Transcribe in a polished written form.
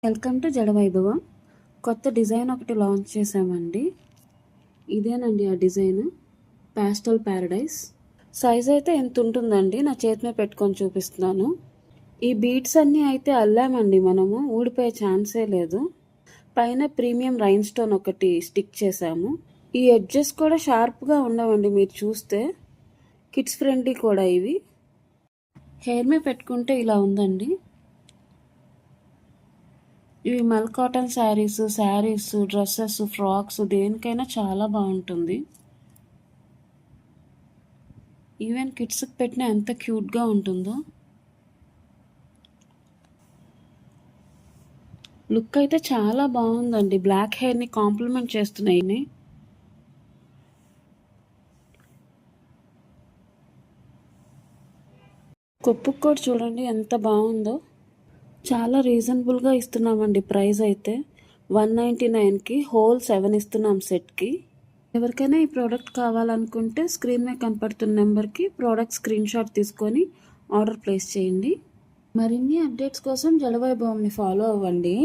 Welcome to జడవైభవం. కొత్త design ఒకటి launch చేసామండి. ఇదేనండి ఆ డిజైన్, ప్యాస్టల్ ప్యారడైస్. సైజ్ అయితే ఎంత ఉంటుందండి, నా చేతి మీద పెట్టుకొని చూపిస్తున్నాను. ఈ బీడ్స్ అన్నీ అయితే అల్లామండి, మనము ఊడిపోయే ఛాన్సే లేదు. పైన ప్రీమియం రైన్ స్టోన్ ఒకటి స్టిక్ చేసాము. ఈ ఎడ్జెస్ కూడా షార్ప్గా ఉండవండి, మీరు చూస్తే. కిడ్స్ ఫ్రెండ్లీ కూడా ఇవి. హెయిర్ మీద పెట్టుకుంటే ఇలా ఉందండి. ఇవి మల్ కాటన్ శారీస్, డ్రెస్సెస్, ఫ్రాక్స్ దేనికైనా చాలా బాగుంటుంది. ఈవెన్ కిడ్స్కి పెట్టినా ఎంత క్యూట్గా ఉంటుందో. లుక్ అయితే చాలా బాగుందండి, బ్లాక్ హెయిర్ని కాంప్లిమెంట్ చేస్తున్నాయి. కొప్పుకు కూడా చూడండి ఎంత బాగుందో. చాలా రీజనబుల్గా ఇస్తున్నామండి ప్రైస్ అయితే. 199కి హోల్ 7 ఇస్తున్నాం సెట్కి. ఎవరికైనా ఈ ప్రోడక్ట్ కావాలనుకుంటే స్క్రీన్ మీద కనపడుతున్న నెంబర్కి ప్రోడక్ట్ స్క్రీన్ షాట్ తీసుకొని ఆర్డర్ ప్లేస్ చేయండి. మరిన్ని అప్డేట్స్ కోసం జడవైభవంని ఫాలో అవ్వండి.